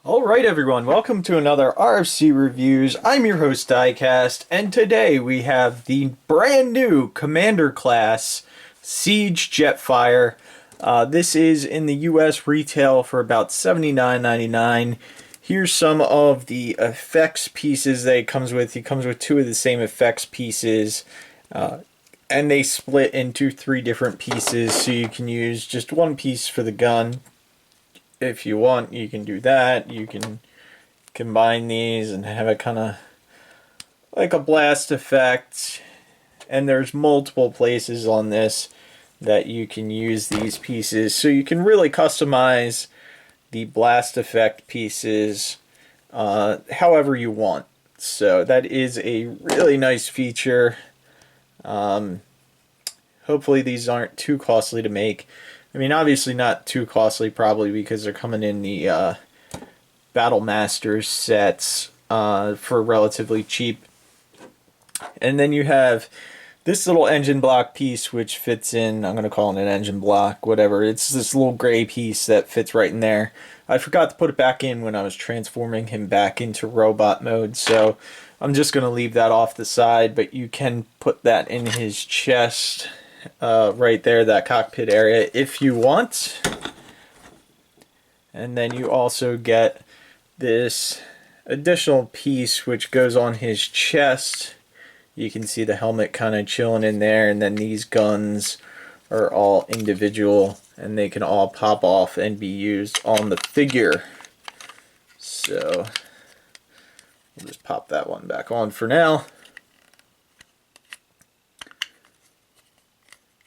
Alright everyone, welcome to another RFC Reviews. I'm your host Diecast, and today we have the brand new Commander class Siege Jetfire. This is in the US retail for about $79.99. Here's some of the effects pieces that it comes with. He comes with two of the same effects pieces, and they split into three different pieces, so you can use just one piece for the gun. If you want, you can do that. You can combine these and have it kind of like a blast effect. And there's multiple places on this that you can use these pieces. So you can really customize the blast effect pieces however you want. So that is a really nice feature. Hopefully these aren't too costly to make. I mean, obviously not too costly, probably because they're coming in the Battle Masters sets for relatively cheap. And then you have this little engine block piece, which fits in, I'm going to call it an engine block, whatever. It's this little gray piece that fits right in there. I forgot to put it back in when I was transforming him back into robot mode, so I'm just going to leave that off the side, but you can put that in his chest. Right there, that cockpit area, if you want. And then you also get this additional piece which goes on his chest. You can see the helmet kind of chilling in there, and then these guns are all individual and they can all pop off and be used on the figure. So we'll just pop that one back on for now.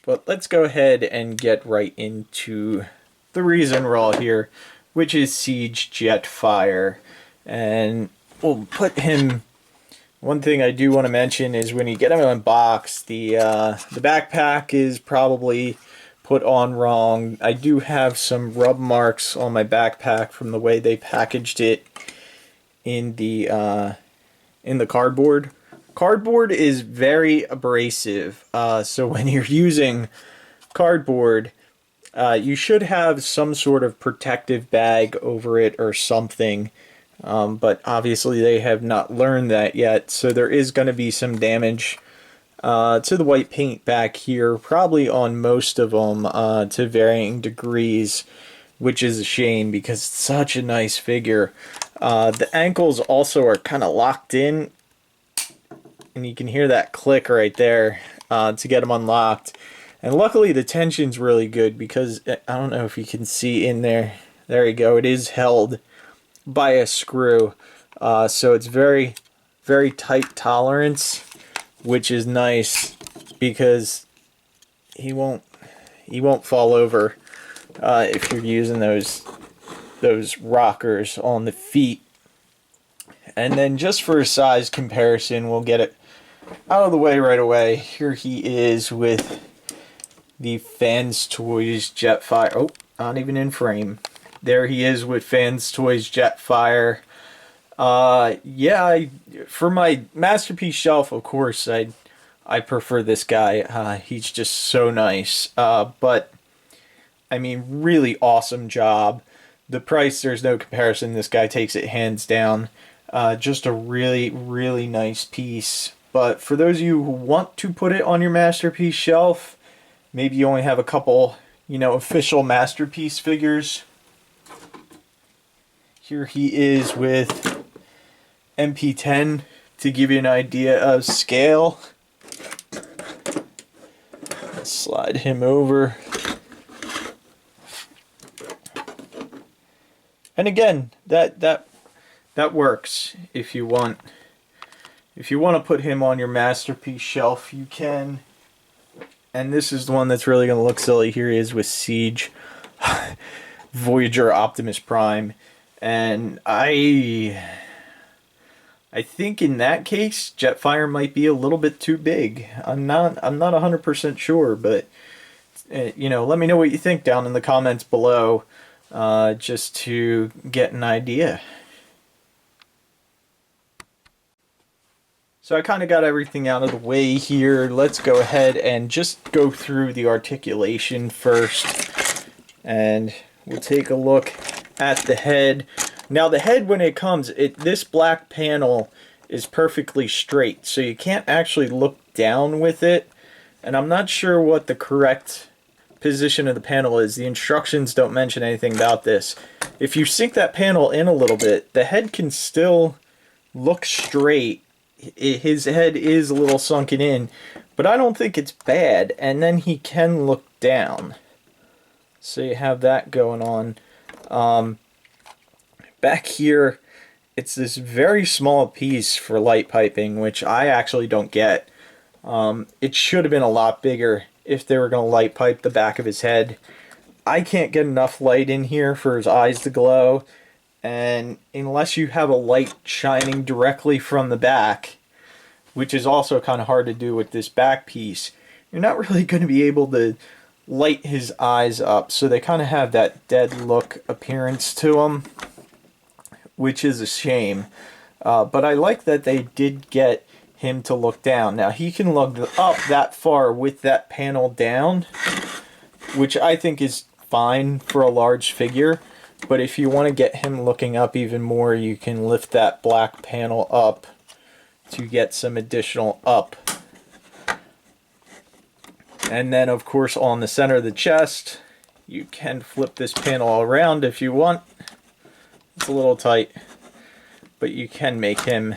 But let's go ahead and get right into the reason we're all here, which is Siege Jetfire. And we'll put him... One thing I do want to mention is when you get him unboxed, the backpack is probably put on wrong. I do have some rub marks on my backpack from the way they packaged it in the cardboard. Cardboard is very abrasive, so when you're using cardboard, you should have some sort of protective bag over it or something, but obviously they have not learned that yet, so there is going to be some damage to the white paint back here, probably on most of them to varying degrees, which is a shame because it's such a nice figure. The ankles also are kind of locked in, and you can hear that click right there to get them unlocked. And luckily the tension's really good because, I don't know if you can see in there, there you go, it is held by a screw. So it's very, very tight tolerance, which is nice because he won't fall over if you're using those rockers on the feet. And then just for a size comparison, we'll get it out of the way right away. Here he is with the Fans Toys Jetfire. Oh, not even in frame. There he is with Fans Toys Jetfire. Yeah, for my masterpiece shelf, of course, I prefer this guy. He's just so nice. But I mean, really awesome job. The price, there's no comparison. This guy takes it hands down. Just a really, really nice piece. But for those of you who want to put it on your masterpiece shelf, maybe you only have a couple, official masterpiece figures. Here he is with MP10 to give you an idea of scale. Let's slide him over. And again, that works if you want. If you want to put him on your masterpiece shelf, you can. And this is the one that's really going to look silly. Here he is with Siege, Voyager Optimus Prime. And I think in that case, Jetfire might be a little bit too big. I'm not 100% sure, but let me know what you think down in the comments below, just to get an idea. So I kind of got everything out of the way here. Let's go ahead and just go through the articulation first. And we'll take a look at the head. Now the head, when it comes, this black panel is perfectly straight, so you can't actually look down with it. And I'm not sure what the correct position of the panel is. The instructions don't mention anything about this. If you sink that panel in a little bit, the head can still look straight. His head is a little sunken in, but I don't think it's bad. And then he can look down. So you have that going on. Back here, it's this very small piece for light piping, which I actually don't get. It should have been a lot bigger if they were going to light pipe the back of his head. I can't get enough light in here for his eyes to glow, and unless you have a light shining directly from the back, which is also kind of hard to do with this back piece, you're not really going to be able to light his eyes up. So they kind of have that dead look appearance to them, which is a shame. But I like that they did get him to look down. Now he can look up that far with that panel down, which I think is fine for a large figure. But if you want to get him looking up even more, you can lift that black panel up to get some additional up. And then of course on the center of the chest, you can flip this panel around if you want. It's a little tight, but you can make him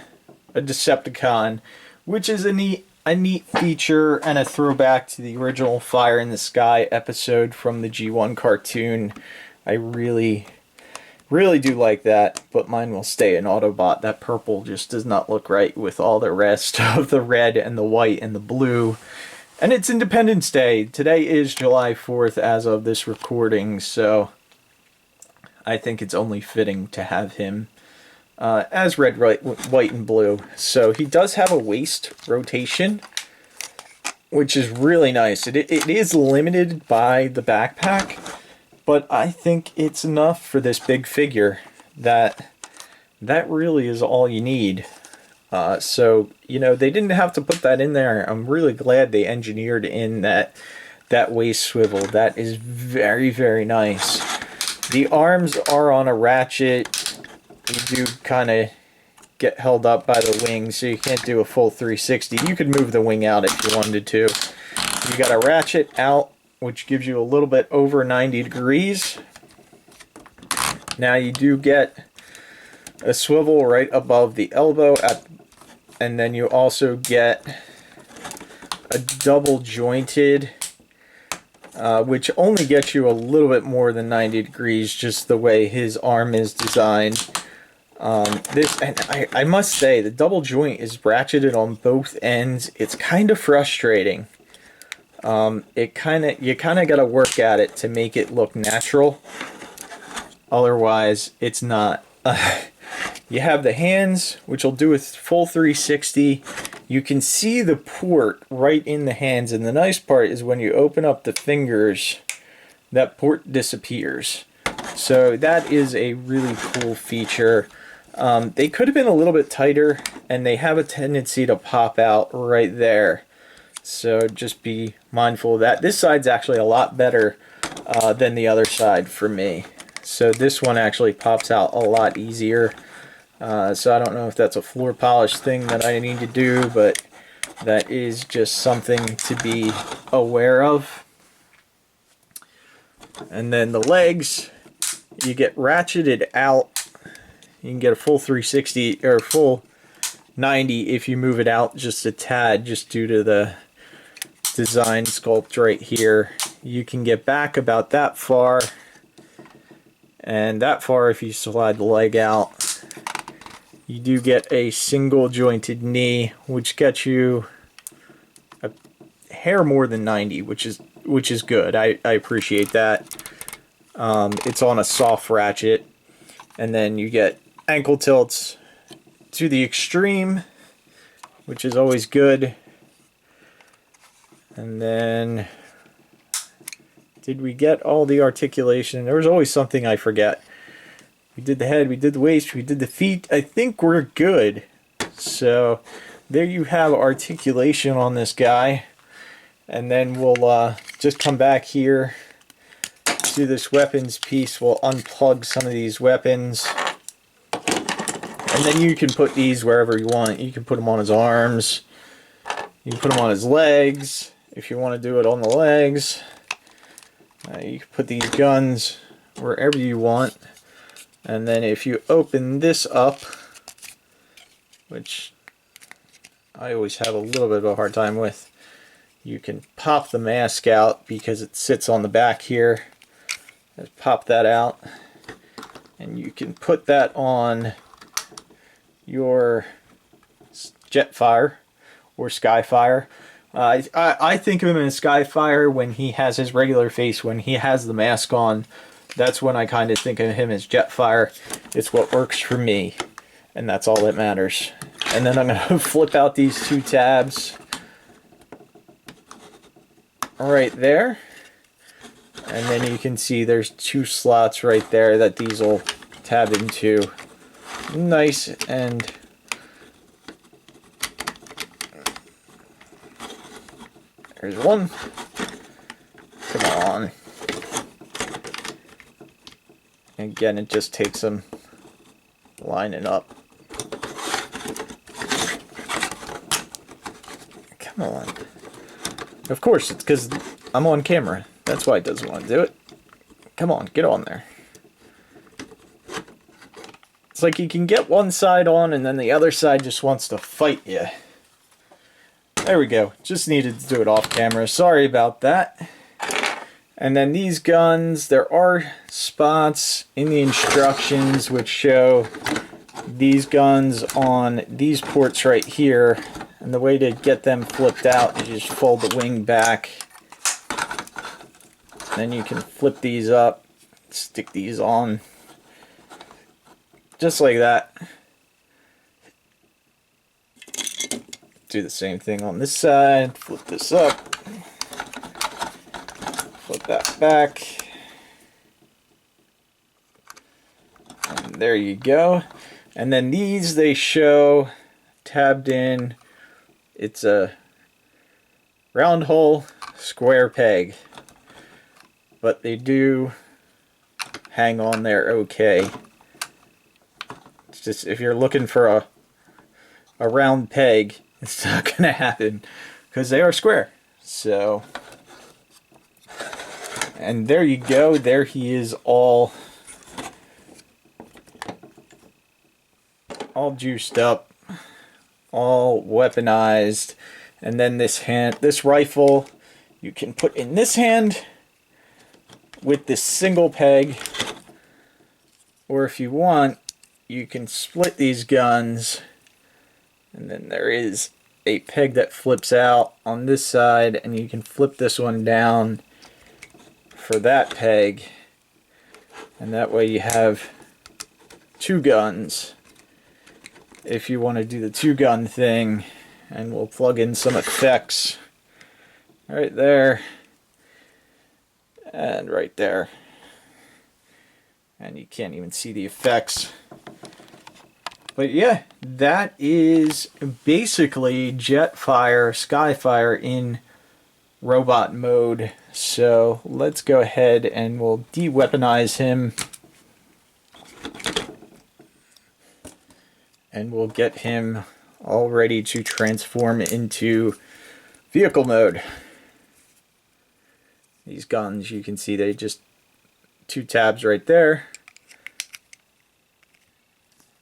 a Decepticon, which is a neat feature and a throwback to the original Fire in the Sky episode from the G1 cartoon. I really do like that, but mine will stay an Autobot. That purple just does not look right with all the rest of the red and the white and the blue. And it's Independence Day. Today is July 4th as of this recording, so I think it's only fitting to have him as red, white, and blue. So he does have a waist rotation, which is really nice. It is limited by the backpack, but I think it's enough for this big figure that really is all you need. So, you know, they didn't have to put that in there. I'm really glad they engineered in that waist swivel. That is very, very nice. The arms are on a ratchet. You do kind of get held up by the wing, so you can't do a full 360. You could move the wing out if you wanted to. You got a ratchet out, which gives you a little bit over 90 degrees. Now you do get a swivel right above the elbow, and then you also get a double jointed, which only gets you a little bit more than 90 degrees, just the way his arm is designed. I must say, the double joint is ratcheted on both ends. It's kind of frustrating. You kind of got to work at it to make it look natural. Otherwise, it's not. You have the hands, which will do a full 360. You can see the port right in the hands, and the nice part is when you open up the fingers, that port disappears. So that is a really cool feature. They could have been a little bit tighter, and they have a tendency to pop out right there. So just be mindful of that. This side's actually a lot better than the other side for me. So this one actually pops out a lot easier. So I don't know if that's a floor polish thing that I need to do, but that is just something to be aware of. And then the legs, you get ratcheted out. You can get a full 360 or full 90 if you move it out just a tad, just due to the design sculpt right here. You can get back about that far, and that far if you slide the leg out. You do get a single jointed knee, which gets you a hair more than 90, which is good. I appreciate that. It's on a soft ratchet, and then you get ankle tilts to the extreme, which is always good. And then, did we get all the articulation? There was always something I forget. We did the head, we did the waist, we did the feet. I think we're good. So there you have articulation on this guy. And then we'll just come back here to this weapons piece. We'll unplug some of these weapons. And then you can put these wherever you want. You can put them on his arms. You can put them on his legs if you want to do it on the legs. You can put these guns wherever you want. And then if you open this up, which I always have a little bit of a hard time with, you can pop the mask out because it sits on the back here. Just pop that out. And you can put that on your Jetfire or Skyfire. I think of him as Skyfire when he has his regular face. When he has the mask on, that's when I kind of think of him as Jetfire. It's what works for me, and that's all that matters. And then I'm going to flip out these two tabs right there. And then you can see there's two slots right there that these will tab into. Nice. And there's one. Come on. Again, it just takes them lining up. Come on. Of course, it's because I'm on camera. That's why it doesn't want to do it. Come on, get on there. It's like you can get one side on and then the other side just wants to fight you. There we go. Just needed to do it off camera. Sorry about that. And then these guns, there are spots in the instructions which show these guns on these ports right here. And the way to get them flipped out is you just fold the wing back. Then you can flip these up, stick these on, just like that. Do the same thing on this side, flip this up, flip that back, and there you go. And then these, they show tabbed in, it's a round hole, square peg. But they do hang on there okay. It's just, if you're looking for a round peg, it's not going to happen because they are square. So, and there you go. There he is, all juiced up, all weaponized. And then this rifle, you can put in this hand with this single peg, or if you want, you can split these guns, and then there is a peg that flips out on this side, and you can flip this one down for that peg, and that way you have two guns if you want to do the two gun thing. And we'll plug in some effects right there and right there, and you can't even see the effects. But yeah, that is basically Jetfire, Skyfire in robot mode. So let's go ahead and we'll de-weaponize him, and we'll get him all ready to transform into vehicle mode. These guns, you can see they just two tabs right there,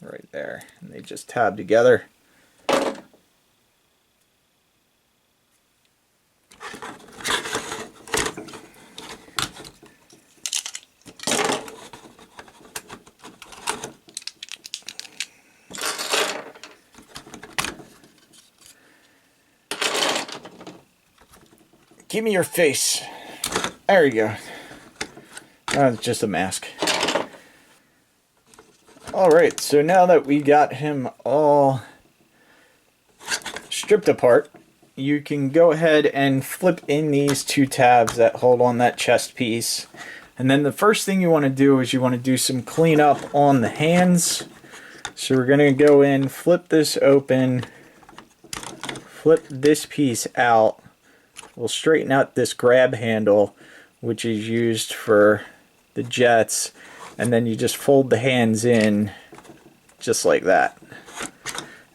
and they just tab together. Give me your face. There you go. It's just a mask. Alright, so now that we got him all stripped apart, you can go ahead and flip in these two tabs that hold on that chest piece. And then the first thing you want to do is you want to do some cleanup on the hands. So we're going to go in, flip this open, flip this piece out. We'll straighten out this grab handle, which is used for the jets, and then you just fold the hands in just like that.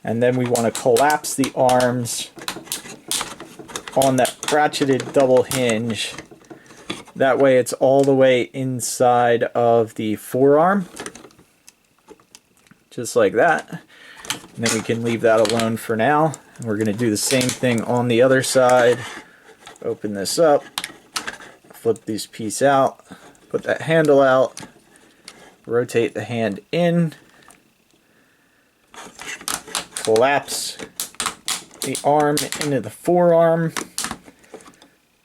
And then we want to collapse the arms on that ratcheted double hinge. That way it's all the way inside of the forearm. Just like that. And then we can leave that alone for now. And we're going to do the same thing on the other side. Open this up. Flip this piece out. Put that handle out. Rotate the hand in. Collapse the arm into the forearm.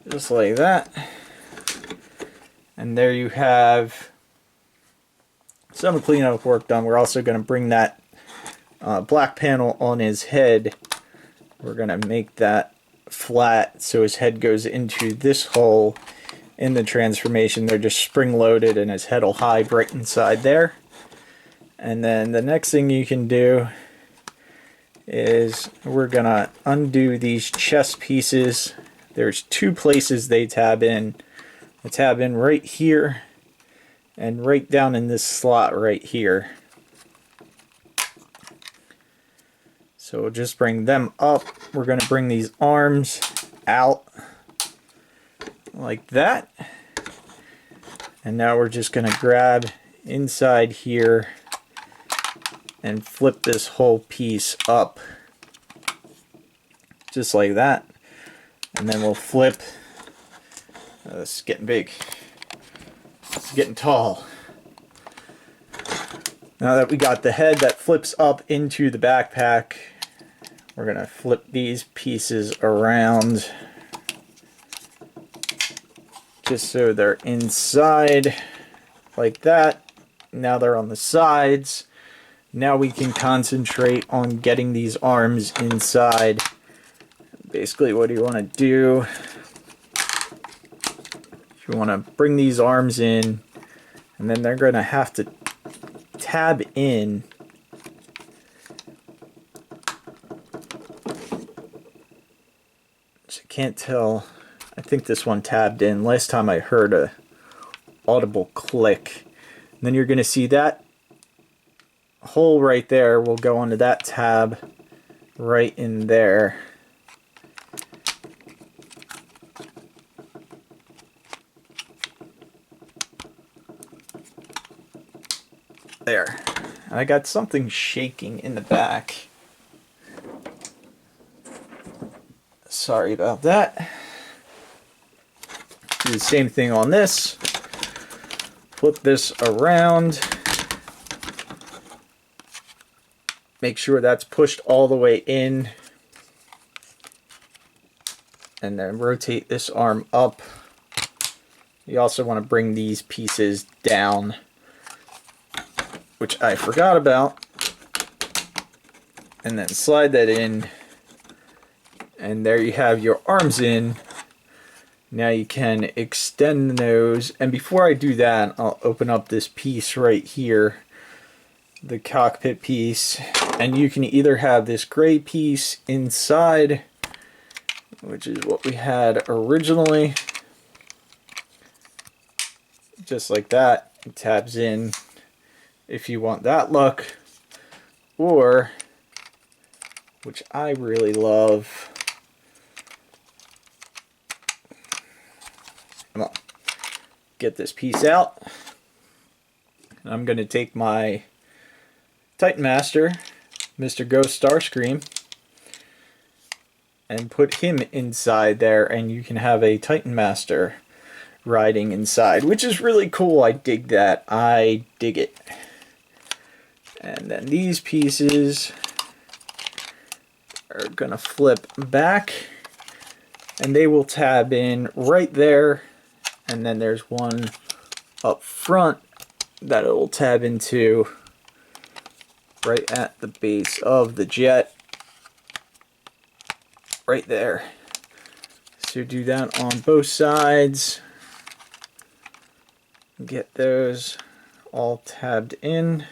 Just like that. And there you have some cleanup work done. We're also going to bring that black panel on his head. We're going to make that flat so his head goes into this hole in the transformation. They're just spring loaded and his head will hide right inside there. And then the next thing you can do is we're going to undo these chest pieces. There's two places they tab in. They tab in right here and right down in this slot right here. So we'll just bring them up. We're going to bring these arms out like that. And now we're just going to grab inside here and flip this whole piece up. Just like that. And then we'll flip. This is getting big. It's getting tall. Now that we got the head that flips up into the backpack, we're going to flip these pieces around just so they're inside like that. Now they're on the sides. Now we can concentrate on getting these arms inside. Basically, what do you want to do? You want to bring these arms in, and then they're going to have to tab in. So I can't tell. I think this one tabbed in. Last time I heard a audible click. And then you're going to see that hole right there will go onto that tab right in there. There. I got something shaking in the back. Sorry about that. Do the same thing on this. Flip this around. Make sure that's pushed all the way in. And then rotate this arm up. You also want to bring these pieces down, which I forgot about. And then slide that in. And there you have your arms in. Now you can extend those. And before I do that, I'll open up this piece right here, the cockpit piece. And you can either have this gray piece inside, which is what we had originally. Just like that. It tabs in if you want that look. Or, which I really love, come on, get this piece out. And I'm going to take my Titan Master, Mr. Ghost Starscream, and put him inside there, and you can have a Titan Master riding inside, which is really cool. I dig that. I dig it. And then these pieces are going to flip back, and they will tab in right there. And then there's one up front that it will tab into right at the base of the jet. Right there. So do that on both sides. Get those all tabbed in.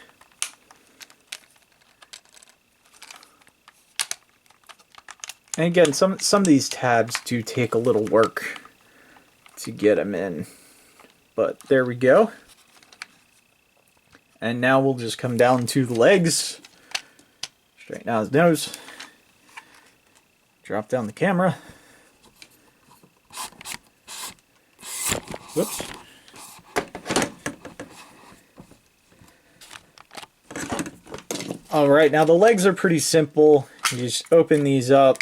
And again, some of these tabs do take a little work to get them in. But there we go. And now we'll just come down to the legs. Straighten out his nose. Drop down the camera. Whoops. Alright, now the legs are pretty simple. You just open these up.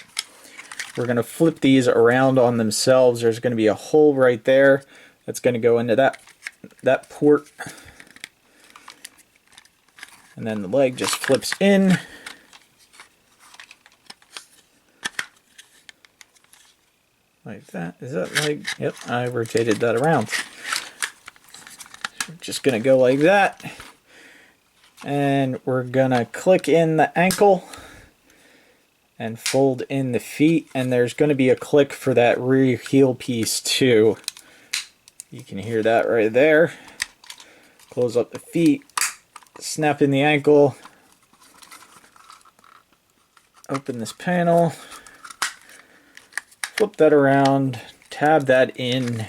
We're going to flip these around on themselves. There's going to be a hole right there that's going to go into that port. And then the leg just flips in. Like that. Is that leg? Yep, I rotated that around. So we're just going to go like that. And we're going to click in the ankle and fold in the feet. And there's going to be a click for that rear heel piece too. You can hear that right there. Close up the feet. Snap in the ankle. Open this panel. Flip that around. Tab that in.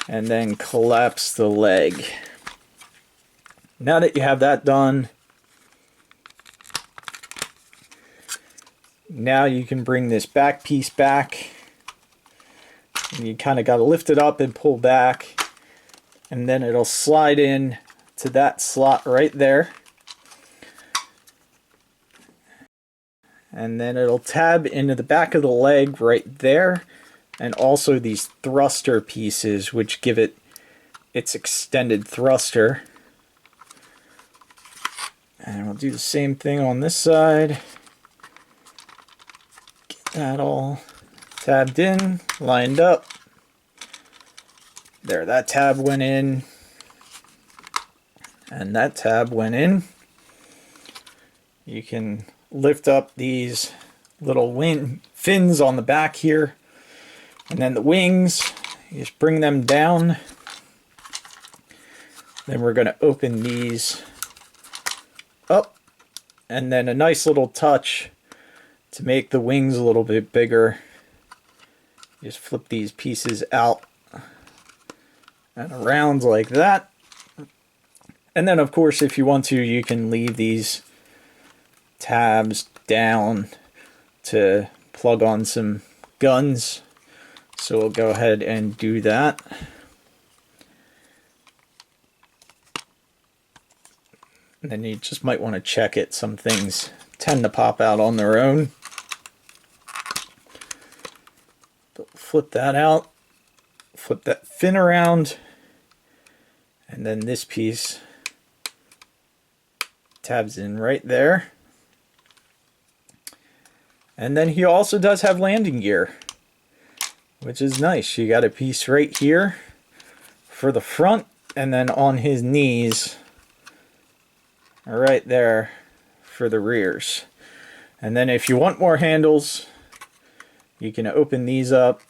And then collapse the leg. Now that you have that done, now you can bring this back piece back. And you kind of got to lift it up and pull back. And then it'll slide in to that slot right there. And then it'll tab into the back of the leg right there. And also these thruster pieces, which give it its extended thruster. And we'll do the same thing on this side. Get that all tabbed in, lined up. There, that tab went in. And that tab went in. You can lift up these little fins on the back here. And then the wings, you just bring them down. Then we're going to open these up, and then a nice little touch to make the wings a little bit bigger. Just flip these pieces out and around like that. And then of course, if you want to, you can leave these tabs down to plug on some guns. So we'll go ahead and do that. And then you just might want to check it. Some things tend to pop out on their own. But flip that out. Flip that fin around. And then this piece tabs in right there. And then he also does have landing gear, which is nice. You got a piece right here for the front, and then on his knees right there for the rears. And then if you want more handles, you can open these up.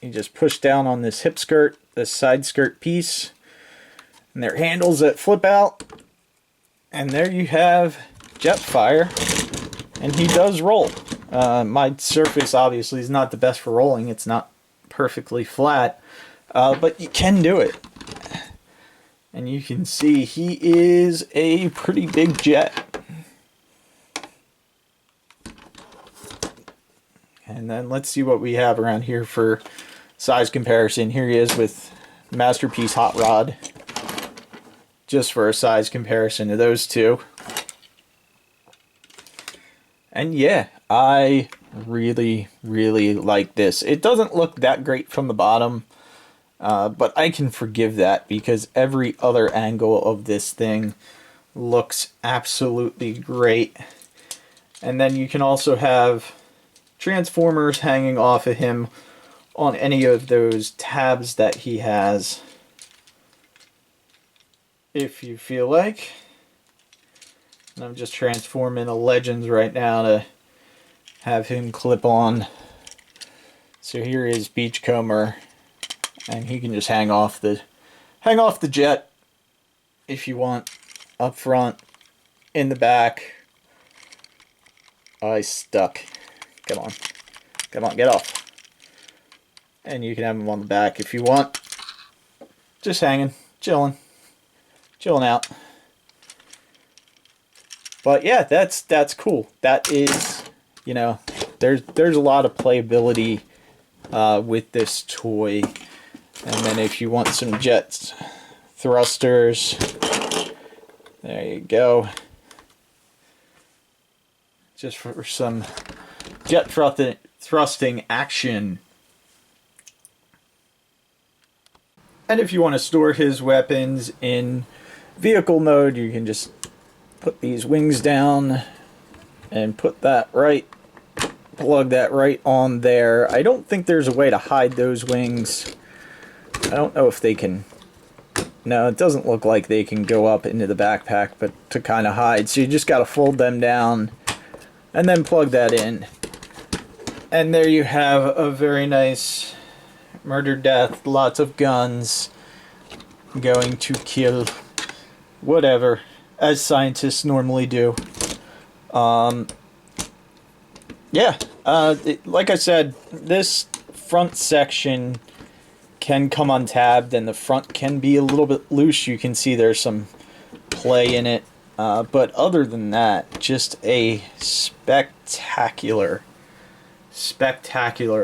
You just push down on this hip skirt, this side skirt piece, and there are handles that flip out. And there you have Jetfire, and he does roll. My surface obviously is not the best for rolling. It's not perfectly flat, but you can do it. And you can see he is a pretty big jet. And then let's see what we have around here for size comparison. Here he is with Masterpiece Hot Rod, just for a size comparison to those two. And yeah, I really, really like this. It doesn't look that great from the bottom, but I can forgive that because every other angle of this thing looks absolutely great. And then you can also have transformers hanging off of him on any of those tabs that he has, if you feel like. And I'm just transforming a Legends right now to have him clip on. So here is Beachcomber, and he can just hang off the jet if you want, up front, in the back. Oh, he's stuck. Come on. Come on, get off. And you can have him on the back if you want. Just hanging, chilling out. But yeah, that's cool. That is, you know, there's a lot of playability with this toy. And then if you want some jet thrusters, there you go. Just for some jet thrusting action. And if you want to store his weapons in vehicle mode, you can just put these wings down and put that right, plug that right on there. I don't think there's a way to hide those wings. I don't know if they can. No, it doesn't look like they can go up into the backpack, but to kind of hide. So you just got to fold them down and then plug that in. And there you have a very nice murder death, lots of guns, going to kill whatever, as scientists normally do. Yeah, like I said, this front section can come untabbed, and the front can be a little bit loose. You can see there's some play in it. But other than that, just a spectacular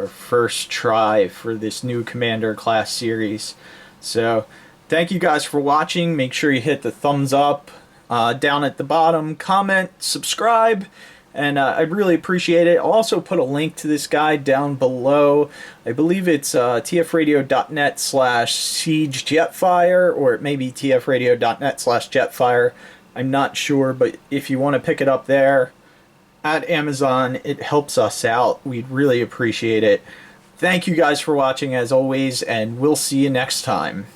first try for this new Commander class series. So thank you guys for watching. Make sure you hit the thumbs up down at the bottom, comment, subscribe, and I really appreciate it. I'll also put a link to this guy down below. I believe it's tfradio.net/siegejetfire, or it may be tfradio.net/jetfire. I'm not sure, but if you want to pick it up there at Amazon, it helps us out. We'd really appreciate it. Thank you guys for watching as always, and we'll see you next time.